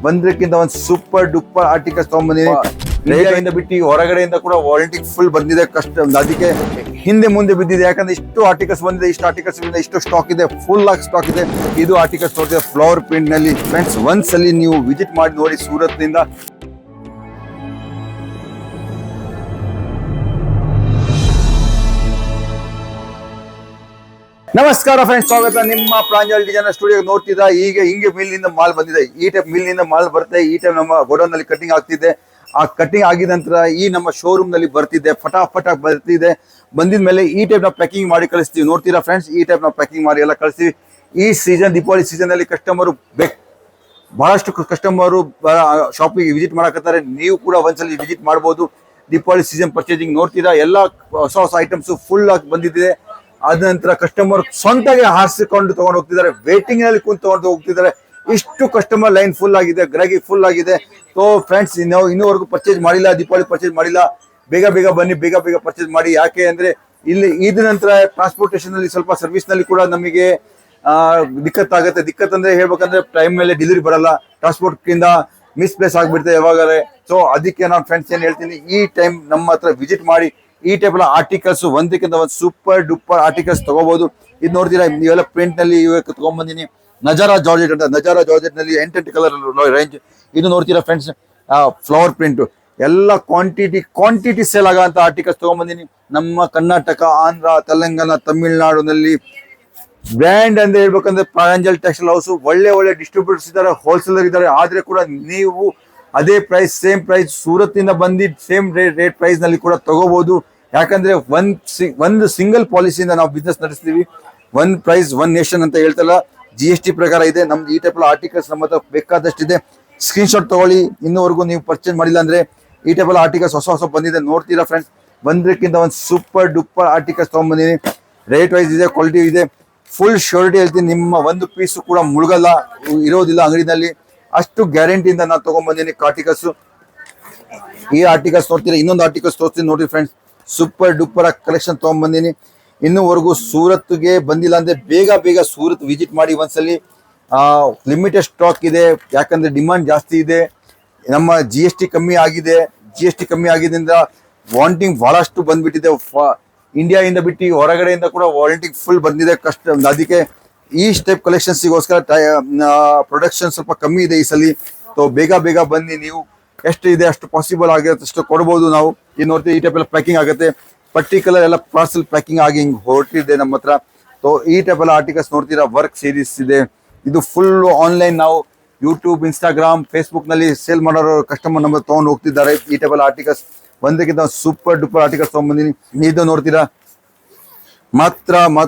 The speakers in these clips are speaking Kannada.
ಬಂದ್ರಕ್ಕಿಂತ ಒಂದು ಸೂಪರ್ ಡೂಪರ್ ಆರ್ಟಿಕಲ್ಸ್ ತಗೊಂಡ್ಬಂದಿನಿ. ಇಂಡಿಯಾದಿಂದ ಬಿಟ್ಟು ಹೊರಗಡೆಯಿಂದ ಕೂಡ ವಾರಂಟಿ ಫುಲ್ ಬಂದಿದೆ. ಕಷ್ಟ ಅದಕ್ಕೆ ಹಿಂದೆ ಮುಂದೆ ಬಿದ್ದಿದೆ, ಯಾಕಂದ್ರೆ ಇಷ್ಟು ಆರ್ಟಿಕಲ್ಸ್ ಬಂದಿದೆ. ಇಷ್ಟು ಆರ್ಟಿಕಲ್ಸ್ ಇಷ್ಟು ಸ್ಟಾಕ್ ಇದೆ, ಫುಲ್ ಆಗಿ ಸ್ಟಾಕ್ ಇದೆ. ಇದು ಆರ್ಟಿಕಲ್ಸ್ ನೋಡಿದ್ರೆ ಫ್ಲವರ್ ಪ್ರಿಂಟ್ ನಲ್ಲಿ. ಫ್ರೆಂಡ್ಸ್ ಒಂದ್ಸಲಿ ನೀವು ವಿಸಿಟ್ ಮಾಡಿ ನೋಡಿ ಸೂರತ್ ನಿಂದ. ನಮಸ್ಕಾರ ಫ್ರೆಂಡ್ಸ್, ಸ್ವಾಗತ ನಿಮ್ಮ ಪ್ರಾಂಜಲ್ ಡಿಸೈನರ್ ಸ್ಟುಡಿಯೋ. ನೋಡ್ತಿದ್ದ ಈಗ ಹಿಂಗೆ ಮಿಲ್ನಿಂದ ಮಾಲ್ ಬಂದಿದೆ. ಈ ಟೈಪ್ ಮಿಲ್ನಿಂದ ಮಾಲ್ ಬರುತ್ತೆ. ಈ ಟೈಪ್ ನಮ್ಮ ಗೋಡೌನ್ ನಲ್ಲಿ ಕಟಿಂಗ್ ಆಗ್ತಿದೆ. ಆ ಕಟಿಂಗ್ ಆಗಿದ ನಂತರ ಈ ನಮ್ಮ ಶೋರೂಮ್ ನಲ್ಲಿ ಬರ್ತಿದೆ, ಫಟಾಫಟ ಬರ್ತಿದೆ. ಬಂದಿದ ಮೇಲೆ ಈ ಟೈಪ್ ನಾವು ಪ್ಯಾಕಿಂಗ್ ಮಾಡಿ ಕಳಿಸ್ತೀವಿ. ನೋಡ್ತೀರಾ ಫ್ರೆಂಡ್ಸ್, ಈ ಟೈಪ್ ನಾವು ಪ್ಯಾಕಿಂಗ್ ಮಾಡಿ ಎಲ್ಲ ಕಳಿಸ್ತೀವಿ. ಈ ಸೀಸನ್ ದೀಪಾವಳಿ ಸೀಸನ್ ಅಲ್ಲಿ ಕಸ್ಟಮರ್ ಬಹಳಷ್ಟು ಕಸ್ಟಮರು ಶಾಪಿಗೆ ವಿಸಿಟ್ ಮಾಡಕತ್ತಾರೆ. ನೀವು ಕೂಡ ಒಂದ್ಸಲಿ ವಿಸಿಟ್ ಮಾಡಬಹುದು. ದೀಪಾವಳಿ ಸೀಸನ್ ಪರ್ಚೇಸಿಂಗ್ ನೋಡ್ತೀರಾ, ಎಲ್ಲ ಹೊಸ ಹೊಸ ಐಟಮ್ಸ್ ಫುಲ್ ಆಗಿ ಬಂದಿದೆ. ಅದ ನಂತರ ಕಸ್ಟಮರ್ ಸ್ವಂತಾಗಿ ಹಾರಿಸಿಕೊಂಡು ತಗೊಂಡು ಹೋಗ್ತಿದ್ದಾರೆ, ವೇಟಿಂಗ್ ನಲ್ಲಿ ಕುಂತು ತಗೊಂಡು ಹೋಗ್ತಿದ್ದಾರೆ. ಇಷ್ಟು ಕಸ್ಟಮರ್ ಲೈನ್ ಫುಲ್ ಆಗಿದೆ, ಗ್ರಾಹಕಿ ಫುಲ್ ಆಗಿದೆ. ಸೊ ಫ್ರೆಂಡ್ಸ್, ನಾವು ಇನ್ನೂವರೆಗೂ ಪರ್ಚೇಸ್ ಮಾಡಿಲ್ಲ, ದೀಪಾವಳಿ ಪರ್ಚೇಸ್ ಮಾಡಿಲ್ಲ, ಬೇಗ ಬೇಗ ಬನ್ನಿ, ಬೇಗ ಬೇಗ ಪರ್ಚೇಸ್ ಮಾಡಿ. ಯಾಕೆ ಅಂದ್ರೆ ಇಲ್ಲಿ ಇದ ನಂತರ ಟ್ರಾನ್ಸ್ಪೋರ್ಟೇಷನ್ ನಲ್ಲಿ ಸ್ವಲ್ಪ ಸರ್ವಿಸ್ ನಲ್ಲಿ ಕೂಡ ನಮಗೆ ದಿಕ್ಕತ್ತಾಗುತ್ತೆ. ದಿಕ್ಕತ್ ಅಂದ್ರೆ ಹೇಳ್ಬೇಕಂದ್ರೆ ಟೈಮ್ ಮೇಲೆ ಡೆಲಿವರಿ ಬರಲ್ಲ, ಟ್ರಾನ್ಸ್ಪೋರ್ಟ್ ಇಂದ ಮಿಸ್ಪ್ಲೇಸ್ ಆಗ್ಬಿಡ್ತದೆ ಯಾವಾಗಲೇ. ಸೊ ಅದಕ್ಕೆ ನಾನು ಫ್ರೆಂಡ್ಸ್ ಏನ್ ಹೇಳ್ತೀನಿ, ಈ ಟೈಮ್ ನಮ್ಮ ಹತ್ರ ವಿಸಿಟ್ ಮಾಡಿ ಈ ಟೈಪ್ ಎಲ್ಲ ಆರ್ಟಿಕಲ್ಸ್ ಒಂದಕ್ಕಿಂತ ಒಂದು ಸೂಪರ್ ಡೂಪರ್ ಆರ್ಟಿಕಲ್ಸ್ ತಗೋಬಹುದು. ಇದು ನೋಡ್ತೀರಾ, ನೀವೆಲ್ಲ ಪ್ರಿಂಟ್ ನಲ್ಲಿ ಇವಾಗ ತಗೊಂಡ್ಬಂದಿನಿ. ನಜಾರಾ ಜಾರ್ಜೆಟ್ ಅಂತ, ನಜಾರಾ ಜಾರ್ಜೆಟ್ ನಲ್ಲಿ 8 ಕಲರ್ ರೇಂಜ್. ಇದು ನೋಡ್ತೀರಾ ಫ್ರೆಂಡ್ಸ್, ಫ್ಲವರ್ ಪ್ರಿಂಟ್ ಎಲ್ಲ ಕ್ವಾಂಟಿಟಿ ಸೇಲ್ ಆಗಂತ ಆರ್ಟಿಕಲ್ಸ್ ತಗೊಂಡ್ಬಂದಿನಿ. ನಮ್ಮ ಕರ್ನಾಟಕ, ಆಂಧ್ರ, ತೆಲಂಗಾಣ, ತಮಿಳುನಾಡಿನಲ್ಲಿ ಬ್ರ್ಯಾಂಡ್ ಅಂತ ಹೇಳ್ಬೇಕಂದ್ರೆ ಪ್ರಾಂಜಲ್ ಟೆಕ್ಸ್ಟೈಲ್ ಹೌಸ್. ಒಳ್ಳೆ ಡಿಸ್ಟ್ರಿಬ್ಯೂಟರ್ಸ್ ಇದ್ದಾರೆ, ಹೋಲ್ಸೇಲರ್ ಇದ್ದಾರೆ. ಆದ್ರೆ ಕೂಡ ನೀವು ಅದೇ ಪ್ರೈಸ್, ಸೇಮ್ ಪ್ರೈಸ್ ಸೂರತ್ ಇಂದ ಬಂದಿದ್ದು ಸೇಮ್ ರೇಟ್ ಪ್ರೈಸ್ ನಲ್ಲಿ ಕೂಡ ತಗೋಬಹುದು. ಯಾಕಂದ್ರೆ ಒಂದು ಸಿಂಗಲ್ ಪಾಲಿಸಿಯಿಂದ ನಾವು ಬಿಸ್ನೆಸ್ ನಡೆಸ್ತೀವಿ. ಒನ್ ಪ್ರೈಸ್ ಒನ್ ನೇಷನ್ ಅಂತ ಹೇಳ್ತಲ್ಲ, GST ಪ್ರಕಾರ ಇದೆ. ನಮ್ದು ಈ ಟೈಪ್ ಆರ್ಟಿಕಲ್ಸ್ ನಮ್ಮ ಹತ್ರ ಬೇಕಾದಷ್ಟಿದೆ. ಸ್ಕ್ರೀನ್ ಶಾಟ್ ತಗೊಳ್ಳಿ. ಇನ್ನೂವರೆಗೂ ನೀವು ಪರ್ಚೇಸ್ ಮಾಡಿಲ್ಲ ಅಂದ್ರೆ ಈ ಟೈಪ್ ಆರ್ಟಿಕಲ್ಸ್ ಹೊಸ ಬಂದಿದೆ. ನೋಡ್ತೀರಾ ಫ್ರೆಂಡ್ಸ್, ಬಂದ್ರಕ್ಕಿಂತ ಒಂದು ಸೂಪರ್ ಡೂಪರ್ ಆರ್ಟಿಕಲ್ಸ್ ತಗೊಂಡ್ಬಂದಿನಿ. ರೇಟ್ ವೈಸ್ ಇದೆ, ಕ್ವಾಲಿಟಿ ಇದೆ. ಫುಲ್ ಶ್ಯೂರಿಟಿ ಹೇಳ್ತೀನಿ, ನಿಮ್ಮ ಒಂದು ಪೀಸು ಕೂಡ ಮುಳುಗಲ್ಲ, ಇರೋದಿಲ್ಲ ಅಂಗಡಿನಲ್ಲಿ. ಅಷ್ಟು ಗ್ಯಾರಂಟಿಯಿಂದ ನಾನು ತಗೊಂಡ್ಬಂದಿನಿ ಆರ್ಟಿಕಲ್ಸ್. ಈ ಆರ್ಟಿಕಲ್ಸ್ ನೋಡ್ತೀರಾ, ಇನ್ನೊಂದು ಆರ್ಟಿಕಲ್ಸ್ ತೋರಿಸ್ತೀನಿ ನೋಡಿ ಫ್ರೆಂಡ್ಸ್. ಸೂಪರ್ ಡೂಪರ್ ಕಲೆಕ್ಷನ್ ತಗೊಂಡ್ಬಂದಿನಿ. ಇನ್ನೂವರೆಗೂ ಸೂರತ್ಗೆ ಬಂದಿಲ್ಲ ಅಂದ್ರೆ ಬೇಗ ಸೂರತ್ ವಿಸಿಟ್ ಮಾಡಿ ಒಂದ್ಸಲಿ. ಲಿಮಿಟೆಡ್ ಸ್ಟಾಕ್ ಇದೆ, ಯಾಕಂದ್ರೆ ಡಿಮಾಂಡ್ ಜಾಸ್ತಿ ಇದೆ. ನಮ್ಮ GST ಕಮ್ಮಿ ಆಗಿದೆ. GST ಕಮ್ಮಿ ಆಗಿದ್ದರಿಂದ ವಾರಂಟಿಂಗ್ ಬಹಳಷ್ಟು ಬಂದ್ಬಿಟ್ಟಿದೆ. ಇಂಡಿಯಾದಿಂದ ಬಿಟ್ಟು ಹೊರಗಡೆಯಿಂದ ಕೂಡ ವಾರಂಟಿಂಗ್ ಫುಲ್ ಬಂದಿದೆ. ಅದಕ್ಕೆ ಈ ಸ್ಟೆಪ್ ಕಲೆಕ್ಷನ್ಸ್ಗೋಸ್ಕರ ಪ್ರೊಡಕ್ಷನ್ ಸ್ವಲ್ಪ ಕಮ್ಮಿ ಇದೆ ಈ ಸಲ. ಸೊ ಬೇಗ ಬನ್ನಿ. ನೀವು ಎಷ್ಟು ಇದೆ ಅಷ್ಟು ಪಾಸಿಬಲ್ ಆಗಿರುತ್ತೆ ಅಷ್ಟು ಕೊಡ್ಬೋದು ನಾವು. ಈ ನೋಡ್ತೀವಿ, ಈ ಟೈಪ್ ಎಲ್ಲ ಪ್ಯಾಕಿಂಗ್ ಆಗುತ್ತೆ. ಪರ್ಟಿಕ್ಯುಲರ್ ಎಲ್ಲ ಪಾರ್ಸಲ್ ಪ್ಯಾಕಿಂಗ್ ಆಗಿ ಹಿಂಗೆ ಹೊರಟಿದೆ ನಮ್ಮ ಹತ್ರ. ಸೊ ಈ ಟೈಪ್ ಎಲ್ಲ ಆರ್ಟಿಕಲ್ಸ್ ನೋಡ್ತೀರಾ, ವರ್ಕ್ ಸೀರೀಸ್ ಇದೆ. ಇದು ಫುಲ್ ಆನ್ಲೈನ್ ನಾವು ಯೂಟ್ಯೂಬ್, ಇನ್ಸ್ಟಾಗ್ರಾಮ್, ಫೇಸ್ಬುಕ್ ನಲ್ಲಿ ಸೇಲ್ ಮಾಡೋರು ಕಸ್ಟಮರ್ ನಂಬರ್ ತಗೊಂಡು ಹೋಗ್ತಿದ್ದಾರೆ. ಈ ಟೈಪ್ ಎಲ್ಲ ಆರ್ಟಿಕಲ್ಸ್ ಒಂದಕ್ಕಿಂತ ಸೂಪರ್ ಡೂಪರ್ ಆರ್ಟಿಕಲ್ಸ್ ತಗೊಂಡ್ಬಂದಿನಿ. ಇದು ನೋಡ್ತೀರಾ, ಮಾತ್ರ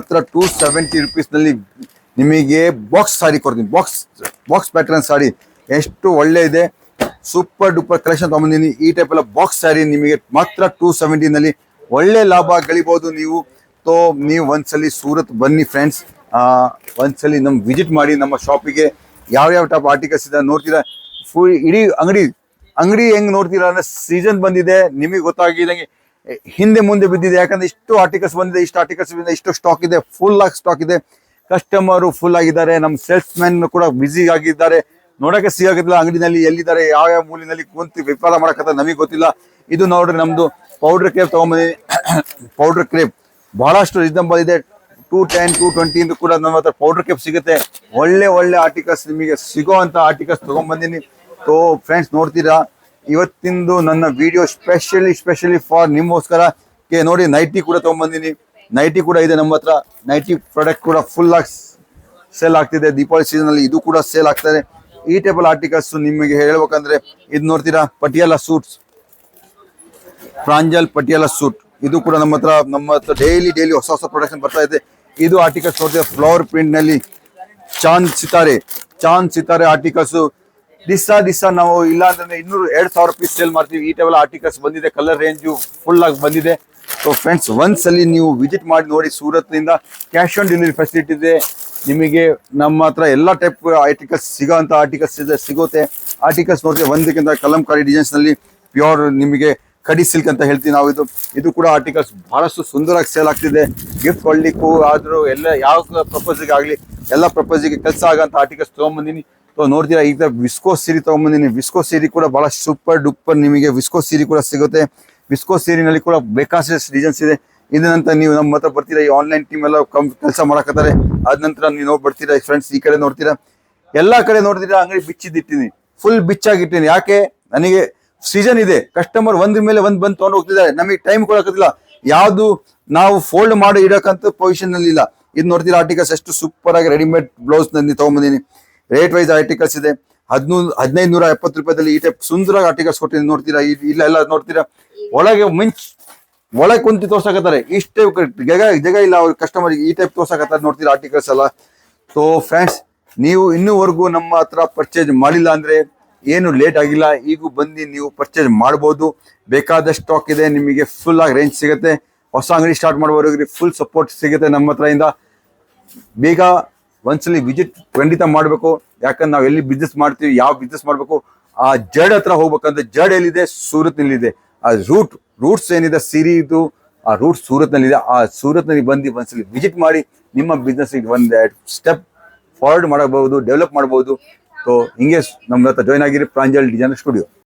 270 rupees ನಲ್ಲಿ ನಿಮಗೆ ಬಾಕ್ಸ್ ಸಾರಿ ಕೊಡ್ತೀನಿ. ಬಾಕ್ಸ್ ಪ್ಯಾಟರ್ನ್ ಸಾರಿ ಎಷ್ಟು ಒಳ್ಳೆ ಇದೆ. ಸೂಪರ್ ಡೂಪರ್ ಕಲೆಕ್ಷನ್ ತಗೊಂಡ್ಬಂದಿನಿ. ಈ ಟೈಪ್ ಎಲ್ಲ ಬಾಕ್ಸ್ ಸ್ಯಾರಿ ನಿಮಗೆ ಮಾತ್ರ 270 ನಲ್ಲಿ ಒಳ್ಳೆ ಲಾಭ ಗಳಿಬಹುದು ನೀವು. ಸೊ ನೀವು ಒಂದ್ಸಲಿ ಸೂರತ್ ಬನ್ನಿ ಫ್ರೆಂಡ್ಸ್, ಒಂದ್ಸಲಿ ವಿಸಿಟ್ ಮಾಡಿ ನಮ್ಮ ಶಾಪಿಗೆ. ಯಾವ ಟೈಪ್ ಆರ್ಟಿಕಲ್ಸ್ ಇದೆ ನೋಡ್ತೀರಾ. ಫುಲ್ ಇಡೀ ಅಂಗಡಿ ಹೆಂಗ್ ನೋಡ್ತೀರಾ ಅಂದ್ರೆ ಸೀಸನ್ ಬಂದಿದೆ, ನಿಮಗೆ ಗೊತ್ತಾಗಿದಂಗೆ ಹಿಂದೆ ಮುಂದೆ ಬಿದ್ದಿದೆ. ಯಾಕಂದ್ರೆ ಇಷ್ಟು ಆರ್ಟಿಕಲ್ಸ್ ಬಂದಿದೆ, ಇಷ್ಟು ಆರ್ಟಿಕಲ್ಸ್ ಬಂದಿದೆ, ಇಷ್ಟು ಸ್ಟಾಕ್ ಇದೆ, ಫುಲ್ ಆಗಿ ಸ್ಟಾಕ್ ಇದೆ. ಕಸ್ಟಮರು ಫುಲ್ ಆಗಿದ್ದಾರೆ, ನಮ್ಮ ಸೇಲ್ಸ್ ಮ್ಯಾನ್ ಕೂಡ ಬ್ಯುಸಿ ಆಗಿದ್ದಾರೆ. ನೋಡಕ್ಕೆ ಸಿಗೋದಿಲ್ಲ ಅಂಗಡಿನಲ್ಲಿ ಎಲ್ಲಿದ್ದಾರೆ, ಯಾವ ಮೂಲಿನಲ್ಲಿ ಕುಂತು ವ್ಯಾಪಾರ ಮಾಡಕತ್ತ ನಮಗೆ ಗೊತ್ತಿಲ್ಲ. ಇದು ನೋಡ್ರಿ, ನಮ್ದು ಪೌಡರ್ ಕ್ರೇಪ್ ತಗೊಂಡ್ಬಂದಿನಿ. ಪೌಡರ್ ಕ್ರೇಪ್ ಬಹಳಷ್ಟು ರೀಸನಬಲ್ ಇದೆ. 210, 220 ಕೂಡ ನಮ್ಮ ಹತ್ರ ಪೌಡರ್ ಕ್ರೇಪ್ ಸಿಗುತ್ತೆ. ಒಳ್ಳೆ ಆರ್ಟಿಕಲ್ಸ್ ನಿಮಗೆ ಸಿಗೋ ಅಂತ ಆರ್ಟಿಕಲ್ಸ್ ತಗೊಂಡ್ಬಂದಿನಿ. ಸೊ ಫ್ರೆಂಡ್ಸ್ ನೋಡ್ತೀರಾ, ಇವತ್ತಿಂದು ನನ್ನ ವಿಡಿಯೋ ಸ್ಪೆಷಲಿ ಫಾರ್ ನಿಮಗೋಸ್ಕರ. ನೋಡಿ, ನೈಟಿ ಕೂಡ ತಗೊಂಡ್ಬಂದಿನಿ. ನೈಟಿ ಕೂಡ ಇದೆ ನಮ್ಮ ಹತ್ರ. ನೈಟಿ ಪ್ರಾಡಕ್ಟ್ ಕೂಡ ಫುಲ್ ಆಗಿ ಸೇಲ್ ಆಗ್ತಿದೆ. ದೀಪಾವಳಿ ಸೀಸನ್ ಅಲ್ಲಿ ಇದು ಕೂಡ ಸೇಲ್ ಆಗ್ತದೆ. ಈ ಟೇಬಲ್ ಆರ್ಟಿಕಲ್ಸ್ ನಿಮಗೆ ಹೇಳ್ಬೇಕಂದ್ರೆ ಇದು ನೋಡ್ತೀರಾ, ಪಟಿಯಾಲ ಸೂಟ್ಸ್, ಪ್ರಾಂಜಲ್ ಪಟಿಯಾಲ ಸೂಟ್. ಇದು ಕೂಡ ನಮ್ಮ ಹತ್ರ ಡೈಲಿ ಹೊಸ ಪ್ರೊಡಕ್ಷನ್ ಬರ್ತಾ ಇದೆ. ಇದು ಆರ್ಟಿಕಲ್ಸ್ ನೋಡ್ತೀರಾ, ಫ್ಲವರ್ ಪ್ರಿಂಟ್ ನಲ್ಲಿ ಚಾಂದ್ ಸಿತಾರೆ ಆರ್ಟಿಕಲ್ಸ್. ದಿವಸ ನಾವು ಇಲ್ಲ ಅಂದ್ರೆ 200,000 rupees ಸೇಲ್ ಮಾಡ್ತೀವಿ. ಈ ಟೈಪ್ ಆರ್ಟಿಕಲ್ಸ್ ಬಂದಿದೆ, ಕಲರ್ ರೇಂಜು ಫುಲ್ ಆಗಿ ಬಂದಿದೆ. ಸೊ ಫ್ರೆಂಡ್ಸ್, ಒಂದ್ಸಲಿ ನೀವು ವಿಸಿಟ್ ಮಾಡಿ ನೋಡಿ. ಸೂರತ್ ನಿಂದ ಕ್ಯಾಶ್ ಆನ್ ಡೆಲಿವರಿ ಫೆಸಿಲಿಟಿ ಇದೆ ನಿಮಗೆ. ನಮ್ಮ ಹತ್ರ ಎಲ್ಲ ಟೈಪ್ ಆರ್ಟಿಕಲ್ಸ್ ಸಿಗೋಂತ ಆರ್ಟಿಕಲ್ಸ್ ಸಿಗುತ್ತೆ. ಆರ್ಟಿಕಲ್ಸ್ ನೋಡ್ತೀವಿ, ಒಂದಕ್ಕಿಂತ ಕಲಂಕಾರಿ ಡಿಸೈನ್ಸ್ ನಲ್ಲಿ ಪ್ಯೂರ್ ನಿಮಗೆ ಕಡಿ ಸಿಲ್ಕ್ ಅಂತ ಹೇಳ್ತೀವಿ ನಾವು. ಇದು ಕೂಡ ಆರ್ಟಿಕಲ್ಸ್ ಬಹಳಷ್ಟು ಸುಂದರವಾಗಿ ಸೇಲ್ ಆಗ್ತಿದೆ. ಗಿಫ್ಟ್ ಕೊಡ್ಲಿಕ್ಕೂ ಆದ್ರೂ ಎಲ್ಲ ಯಾವ ಪರ್ಪಸ್ಗೆ ಆಗಲಿ ಎಲ್ಲ ಪರ್ಪಸ್ಗೆ ಕೆಲಸ ಆಗಂತ ಆರ್ಟಿಕಲ್ಸ್ ತೊಗೊಂಬಂದಿನಿ. ನೋಡ್ತೀರಾ ಈಗ ವಿಸ್ಕೋ ಸೀರೆ ತೊಗೊಂಬಂದಿನಿ. ವಿಸ್ಕೋ ಸೀರೆ ಕೂಡ ಬಹಳ ಸೂಪರ್ ಡೂಪರ್ ನಿಮಗೆ ವಿಸ್ಕೋ ಸೀರೆ ಕೂಡ ಸಿಗುತ್ತೆ. ವಿಸ್ಕೋ ಸೀರಿನಲ್ಲಿ ಕೂಡ ಬೇಕಾದಷ್ಟು ಡಿಸೈನ್ಸ್ ಇದೆ. ಇದ ನಂತರ ನೀವು ನಮ್ಮ ಹತ್ರ ಬರ್ತೀರಾ, ಈ ಆನ್ಲೈನ್ ಟೀಮ್ ಎಲ್ಲ ಕೆಲಸ ಮಾಡಕತ್ತಾರೆ. ಅದ ನಂತರ ನೀವು ನೋಡ್ಬಿಡ್ತೀರಾ ಫ್ರೆಂಡ್ಸ್, ಈ ಕಡೆ ನೋಡ್ತೀರಾ, ಎಲ್ಲಾ ಕಡೆ ನೋಡ್ತೀರಾ ಅಂಗಡಿ ಬಿಚ್ಚಿದಿಟ್ಟಿನಿ, ಫುಲ್ ಬಿಚ್ಚಾಗಿಟ್ಟಿನಿ. ಯಾಕೆ, ನನಗೆ ಸೀಸನ್ ಇದೆ, ಕಸ್ಟಮರ್ ಒಂದ್ರ ಮೇಲೆ ಒಂದ್ ಬಂದು ತೊಗೊಂಡು ಹೋಗ್ತಿದ್ದಾರೆ, ನಮಗೆ ಟೈಮ್ ಕೊಡಕತ್ತಿಲ್ಲ, ಯಾವ್ದು ನಾವು ಫೋಲ್ಡ್ ಮಾಡಿ ಇಡಕ್ಕಂತ ಪೊಸಿಷನ್ ನಲ್ಲಿ ಇಲ್ಲ. ಇದು ನೋಡ್ತೀರಾ ಆರ್ಟಿಕಲ್ಸ್ ಎಷ್ಟು ಸೂಪರ್ ಆಗಿ ರೆಡಿಮೇಡ್ ಬ್ಲೌಸ್ ನಲ್ಲಿ ತಗೊಂಬಂದಿನಿ. ರೇಟ್ ವೈಸ್ ಆರ್ಟಿಕಲ್ಸ್ ಇದೆ. 1570 ರೂಪಾಯಿದಲ್ಲಿ ಈ ಟೈಪ್ ಸುಂದರ ಆರ್ಟಿಕಲ್ಸ್ ಕೊಟ್ಟಿದ್ದೀನಿ. ನೋಡ್ತೀರಾ ಇಲ್ಲ ನೋಡ್ತೀರಾ, ಒಳಗೆ ಒಳಗೆ ಕುಂತಿ ತೋರ್ಸಕತ್ತಾರೆ, ಇಷ್ಟೇ ಜಗ ಇಲ್ಲ ಅವ್ರ ಕಸ್ಟಮರ್ ಈ ಟೈಪ್ ತೋರ್ಸಕತ್ತಾರೆ. ನೋಡ್ತೀರಾ ಆರ್ಟಿಕಲ್ಸ್ ಎಲ್ಲ. ಸೊ ಫ್ರೆಂಡ್ಸ್, ನೀವು ಇನ್ನೂವರೆಗೂ ನಮ್ಮ ಹತ್ರ ಪರ್ಚೇಸ್ ಮಾಡಿಲ್ಲ ಅಂದ್ರೆ ಏನು ಲೇಟ್ ಆಗಿಲ್ಲ, ಈಗೂ ಬಂದು ನೀವು ಪರ್ಚೇಸ್ ಮಾಡ್ಬೋದು. ಬೇಕಾದಷ್ಟು ಸ್ಟಾಕ್ ಇದೆ, ನಿಮಗೆ ಫುಲ್ ಆಗಿ ರೇಂಜ್ ಸಿಗುತ್ತೆ. ಹೊಸ ಅಂಗಡಿ ಸ್ಟಾರ್ಟ್ ಮಾಡೋರಿಗೆ ಫುಲ್ ಸಪೋರ್ಟ್ ಸಿಗುತ್ತೆ ನಮ್ಮ ಹತ್ರ ಇಂದ. ಬೇಗ ಒಂದ್ಸಲಿ ವಿಸಿಟ್ ಖಂಡಿತ ಮಾಡಬೇಕು. ಯಾಕಂದ್ರೆ ನಾವು ಎಲ್ಲಿ ಬಿಸ್ನೆಸ್ ಮಾಡ್ತೀವಿ, ಯಾವ ಬಿಸ್ನೆಸ್ ಮಾಡಬೇಕು, ಆ ಜಡ್ ಹತ್ರ ಹೋಗ್ಬೇಕಂದ್ರೆ ಜಡ್ ಎಲ್ಲಿದೆ, ಸೂರತ್ ನಲ್ಲಿದೆ. ಆ ರೂಟ್ಸ್ ಏನಿದೆ ಸೀರಿದು, ಆ ರೂಟ್ ಸೂರತ್ ನಲ್ಲಿದೆ. ಆ ಸೂರತ್ ನಲ್ಲಿ ಬಂದು ಒಂದ್ಸಲಿ ವಿಸಿಟ್ ಮಾಡಿ ನಿಮ್ಮ ಬಿಸ್ನೆಸ್ ಒಂದು ಸ್ಟೆಪ್ ಫಾರ್ವರ್ಡ್ ಮಾಡಬಹುದು, ಡೆವಲಪ್ ಮಾಡಬಹುದು. ಸೊ ಹಿಂಗೆ ನಮ್ಮ ಹತ್ರ ಜಾಯ್ನ್ ಆಗಿರಿ ಪ್ರಾಂಜಲ್ ಡಿಸೈನರ್ ಸ್ಟುಡಿಯೋ.